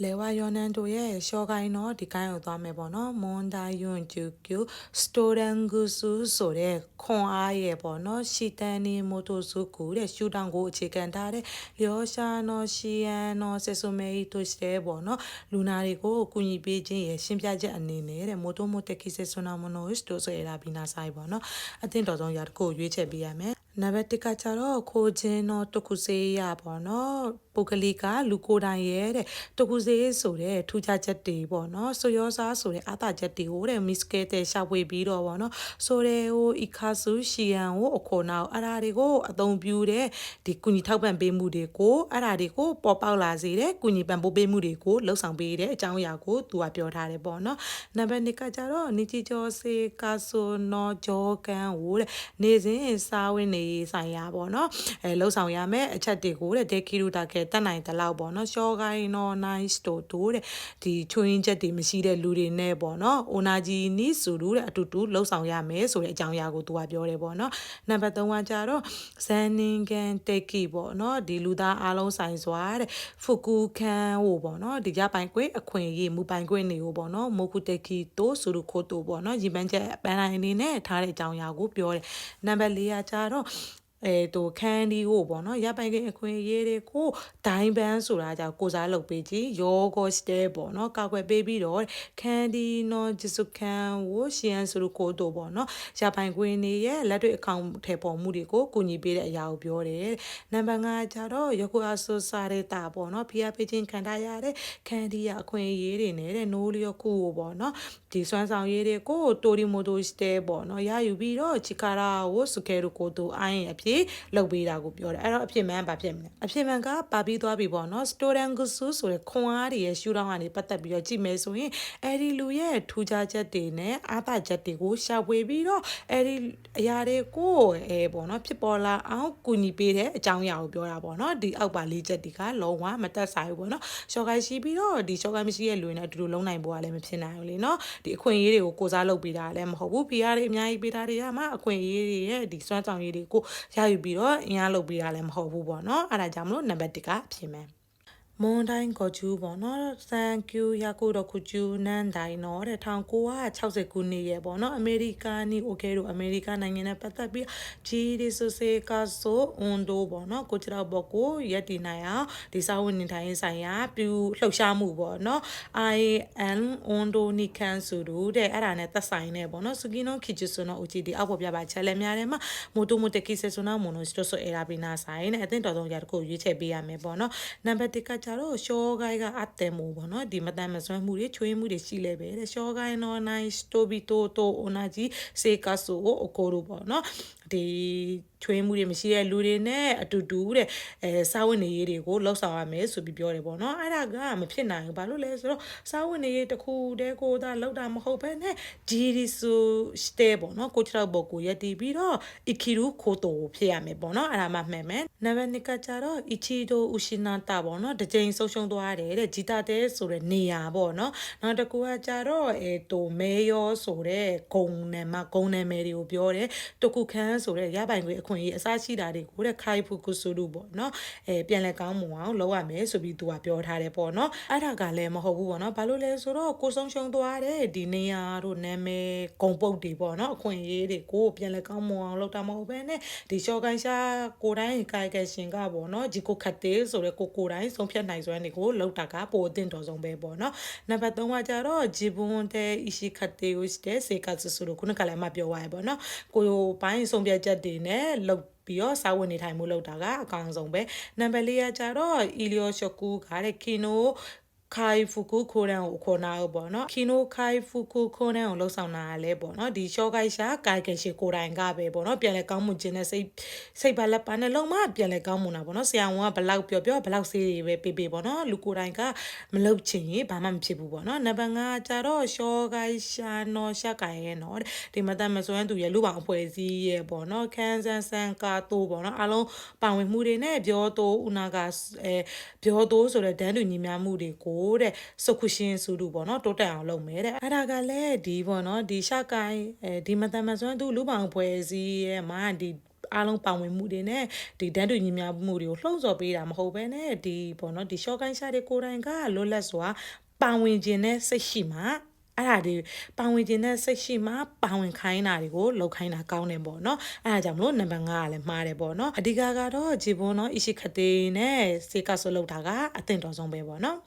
လေဝါယောနန်တို့ရဲ့ရှော့ကိုင်းတော့ဒီကိုင်းကိုသွားမယ်ပေါ့နော်မွန်ဒါယွန်ကျူကျူစတိုရန်ဂူဆူဆိုတဲ့ခွန်အားရဲ့ပေါ့နော်ရှီတန်နီမိုတိုစုကူတဲ့ရှူတောင်ကိုအခြေခံထားတဲ့လျောရှာနော်ရှီယန်နော်ဆေဆိုမေတိုစတဲ့ပေါ့နော်လူနာတွေကိုကူညီပေးခြင်းရဲ့ရှင်းပြချက်အနေနဲ့တဲ့မိုတိုမိုတက်ကီဆေဆိုနာမနိုစတိုဆိုရတာဘီနာဆိုင်ပေါ့နော်အသင့်တော်ဆုံးရာတစ်ခုရွေးချယ်ပေးရမယ်နံပါတ်1ကကြတော့ခိုးခြင်းတော့တခုစေးရပေါ့နော်ပုဂ္ဂလိကလူကိုယ်တိုင်ရဲ့တဲ့တခုစေးဆိုတဲ့ထူးခြားချက်တွေပေါ့နော်ဆိုရောစားဆိုတဲ့အားသာချက်တွေကိုတဲ့မစ်ကဲတဲ့ရှာဖွေပြီးတော့ပေါ့နော်ဆိုတဲ့ဟိုအီခါဆူရှီယန်ကိုအခုနောက်အရာတွေကိုအသုံးပြုတဲ့ဒီကုညီထောက်ပံ့ပေးမှုတွေကိုအရာတွေကိုပေါ်ပေါက်လာစေတဲ့ကုညီပံ့ပိုးပေးမှုတွေကိုလှုပ်ဆောင်ပေးတဲ့အကြောင်းအရာကိုသူကပြောထားတယ်ပေါ့နော်နံပါတ်2ကကြတော့နီချီကျော်စေကာဆိုနော်ဂျောကန်ဟိုတဲ့နေစဉ်စားဝင်နေဆိုင်ရာပေါ့နော်လှုပ်ဆောင်ရမယ်အချက်တွေကိုတဲ့ဒေကီရူတာကဲတက်နိုင်တဲ့လောက်ပေါ့နော်ရှော့ကိုင်းနော်နိုင်စတိုတိုတဲ့ဒီချွင်းချက်တွေမရှိတဲ့လူတွေနဲ့ပေါ့နော်အိုနာဂျီနီဆူရူတဲ့အတူတူလှုပ်ဆောင်ရမယ်ဆိုတဲ့အကြောင်းအရာကိုသူကပြောတယ်ပေါ့နော်နံပါတ်3ကကြတော့ဇန်နင်ကန်တက်ကီပေါ့နော်ဒီလူသားအားလုံးဆိုင်စွာတဲ့ဖူကူခန်ဟိုပေါ့နော်ဒီကြပိုင်ကွင်းအခွင့်အရေးမူပိုင်ခွင့်တွေကိုပေါ့နော်မိုကူတက်ကီတိုဆူရူခိုတိုပေါ့နော်ရီပန်းချက်ပန်းတိုင်းအနေနဲ့ထားတဲ့အကြောင်းအရာကိုပြောတယ်နံပါတ်4ကကြတော့တို့ခန်းဒီကိုပေါ့နော်ရပိုင်ကအခွင့်အရေးတွေကိုဒိုင်းပန်းဆိုတာကြောင့်ကိုစားလုပ်ပေးကြည့်ယောဂော့စတဲပေါ့နော်ကောက်ွယ်ပေးပြီးတော့ခန်းဒီနော်ဂျစုခန်ကိုရှီယန်ဆိုလို့ကိုတို့ပေါ့နော်ရပိုင်ခွင့်တွေရဲ့လက်တွေ့အကောင့်ထဲပေါ်မှုတွေကိုကူညီပေးတဲ့အရာကိုပြောတယ်နံပါတ်5ကျတော့ယခုအဆိုစားတဲ့တာပေါ့နော်ဖိအားပေးခြင်းခံထားရတဲ့ခန်းဒီရအခွင့်အရေးတွေနဲ့တဲ့နိုးလျော့ခုကိုပေါ့နော်ဒီစွမ်းဆောင်ရည်တွေကိုတိုရီမိုတိုစတဲပေါ့နော်ရယူပြီးတော့ချီကာရာကိုစကဲရူကိုတို့အိုင်းအဖြစ်လုပ်ပေးတာကိုပြောတယ်အဲ့တော့အဖြစ်မှန်ဘာဖြစ်မလဲအဖြစ်မှန်ကပါပြီးသွားပြီပေါ့နော်စတိုရန်ဂူဆူဆိုတဲ့ခွန်အားတွေရဲ့ရှူတောင်းကနေပတ်သက်ပြီးတော့ကြည့်မယ်ဆိုရင်အဲ့ဒီလူရဲ့ထူးခြားချက်တွေနဲ့အားသာချက်တွေကိုရှာဖွေပြီးတော့အဲ့ဒီအရာတွေကိုပေါ့နော်ဖြစ်ပေါ်လာအောင်ကူညီပေးတဲ့အကြောင်းအရာကိုပြောတာပေါ့နော်ဒီအောက်ပါလေးချက်တွေကလုံးဝမတက်ဆိုင်ဘူးပေါ့နော်ရှော့ကိုင်းရှိပြီးတော့ဒီရှော့ကိုင်းမရှိရဲ့လူတွေနဲ့အတူတူလုံးနိုင်ဖို့ကလည်းမဖြစ်နိုင်ဘူးလေနော်ဒီအခွင့်အရေးတွေကိုကိုစားလုပ်ပေးတာလည်းမဟုတ်ဘူး PR တွေအများကြီးပေးတာတွေကမှအခွင့်အရေးတွေရဲ့ဒီစွမ်းဆောင်ရည်တွေကိုရယူပြီးတော့အင်အားလုပ်ပေးတာလည်းမဟုတ်ဘူးပေါ့နော်အဲ့ဒါကြောင့်မလို့နံပါတ်1ကဖြစ်မယ်မွန်တိုင်းကိုကျူးပေါ့နော်သန်ကျူယာကိုတော့ခုကျူးနန်တိုင်းနော်တဲ့1960ခုနှစ်ရဲ့ပေါ့နော်အမေရိကန်နီโอเคတို့အမေရိကန်နိုင်ငံနဲ့ပတ်သက်ပြီးဂျီဒီဆိုစေကာဆိုအွန်ဒိုပေါ့နော်ကိုချတော့ဘော့ကိုရက်တီနိုင်အောင်ဒီစာဝန်နေထိုင်ဆိုင်ရာပြူလှုပ်ရှားမှုပေါ့နော် IN အွန်ဒိုနီကန်ဆိုတို့တဲ့အဲ့ဒါနဲ့သက်ဆိုင်နေပေါ့နော်စကီနိုခီချူဆိုနော် UGD အောက်ပေါ်ပြပါချက်လက်များထဲမှာမိုတိုမိုတက်ကီဆေဆိုနာမိုနိုစတိုဆိုအရာဘီနာဆိုင်နဲ့အသင့်တော်ဆုံးရာတစ်ခုရွေးချယ်ပေးရမယ်ပေါ့နော်နံပါတ်1ကကြတော့ရှော့ကိုင်းကအတဲမို့ပေါ့နော်ဒီမတန်မစွမ်းမှုတွေချွေးမှုတွေရှိလဲပဲတဲ့ရှော့ကိုင်းနော်နိုင်စတိုဘီတိုတိုအိုနာဂျီစေကာဆိုအကိုတို့ပေါ့နော်ဒီချွေးမှုတွေမရှိတဲ့လူတွေနဲ့အတူတူတဲ့စာဝင်နေရေးတွေကိုလှုပ်ဆောင်ရမယ်ဆိုပြီးပြောတယ်ပေါ့နော်အဲ့ဒါကမဖြစ်နိုင်ဘူးဘာလို့လဲဆိုတော့စာဝင်နေရေးတစ်ခုတည်းကိုသာလှုပ်တာမဟုတ်ဘဲနဲ့ဂျီဒီဆူစတဲပေါ့နော်ကိုချတော့ဘောကိုရက်တီပြီးတော့အီခီရူခိုတိုဖြစ်ရမယ်ပေါ့နော်အဲ့ဒါမှမှန်မယ်နံပါတ်2ကကြတော့အီချီတိုဥရှိနာတာပေါ့နော်တစ်ကြိမ်ဆုံးရှုံးသွားတယ်တဲ့ဂျီတာတဲဆိုတဲ့နေရာပေါ့နော်နောက်တစ်ခုကကြတော့မဲယောဆိုတဲ့ဂုံနယ်မှာဂုံနယ်မယ်တွေကိုပြောတယ်တခုခန်းဆိုတဲ့ရပိုင်ခွေအခွင့်အရေးအစရှိတာတွေကိုတဲ့ခိုင်ဖူကုဆူလူပေါ့နော်ပြန်လဲကောင်းမွန်အောင်လုပ်ရမယ်ဆိုပြီးသူကပြောထားတယ်ပေါ့နော်အဲ့ဒါကလည်းမဟုတ်ဘူးပေါ့နော်ဘာလို့လဲဆိုတော့ကိုဆုံးရှုံးသွားတဲ့ဒီနေရာတို့နာမည်ဂုံပုတ်တွေပေါ့နော်အခွင့်အရေးတွေကိုပြန်လဲကောင်းမွန်အောင်လုပ်တာမဟုတ်ဘဲနဲ့ဒီရှော့ကိုင်းရှာကိုတိုင်းကိုင်ကရှင်ကပေါ့နော်ဂျီကိုခတ်တေးဆိုတဲ့ကိုတိုင်းဆုံးဖြတ်နိုင်စွမ်းတွေကိုလောက်တာကပိုအသင့်တော်ဆုံးပဲပေါ့နော်နံပါတ်3ကကြတော့ဂျီဘွန်တဲ့အီရှိခတ်တေးကိုတဲ့စေကဆူလို့ခုနကလည်းမပြောရရပေါ့နော်ကိုပိုင်းဆုံးဖြတ်ချက်တွေနဲ့လောက်ပြီးတော့စာဝင်နေထိုင်မှုလောက်တာကအကောင်းဆုံးပဲနံပါတ်4ကကြတော့အီလီယိုရှော့ကူကတဲ့ကီနိုခိုင်ဖူကူခိုရန်ကိုခေါ်နာပေါ့နော်ခီနိုခိုင်ဖူကူခိုရန်ကိုလှုပ်ဆောင်တာလဲပေါ့နော်ဒီရှော့ကိုက်ရှာကိုင်ကရှိကိုတိုင်ကပဲပေါ့နော်ပြန်လဲကောင်းမှုခြင်းနဲ့စိတ်ပါလက်ပါနဲ့လုံးမပြန်လဲကောင်းမှုတာပေါ့နော်ဆရာဝန်ကဘလောက်ပြောဘလောက်ဆေးတွေပဲပေးပေါ့နော်လူကိုတိုင်ကမလှုပ်ချင်ရင်ဘာမှမဖြစ်ဘူးပေါ့နော်နံပါတ်5ကျတော့ရှော့ကိုက်ရှာနော်ရှာကိုင်ရဲ့နော်ဒီမတတ်မစွမ်းသူရဲ့လူပောင်အဖွဲ့အစည်းရဲ့ပေါ့နော်ခန်းဆန်ကာတိုးပေါ့နော်အားလုံးပါဝင်မှုတွေနဲ့ပြောတိုးဦးနာကပြောတိုးဆိုတဲ့ဒန်းတူညီများမှုတွေကိုတဲ့စုခုရှင်စုတူပေါ့နော်တိုးတက်အောင်လုပ်မယ်တဲ့အဲ့ဒါကလည်းဒီပေါ့နော်ဒီရှကိုင်းဒီမတမစွမ်းသူလူပောင်ဖွဲ့စည်းရဲ့မှာဒီ အားလုံးပါဝင်မှုတွေနဲ့ဒီတန်းတူညီမျှမှုတွေကိုလှုံ့ဆော်ပေးတာမဟုတ်ဘဲနဲ့ဒီပေါ့နော်ဒီရှော့ကိုင်းရှာတဲ့ကိုယ်တိုင်ကလွတ်လပ်စွာပါဝင်ခြင်းနဲ့စိတ်ရှိမှအဲ့ဒါဒီပါဝင်ခြင်းနဲ့စိတ်ရှိမှပါဝင်ခိုင်းတာတွေကိုလှုပ်ခိုင်းတာကောင်းတယ်ပေါ့နော်အဲ့ဒါကြောင့်မလို့နံပါတ်5ကလည်းမှားတယ်ပေါ့နော်အဓိကကတော့ဂျေဘွန်နော်အရှိခတေးနဲ့စေကဆိုလောက်တာကအသင့်တော်ဆုံးပဲပေါ့နော်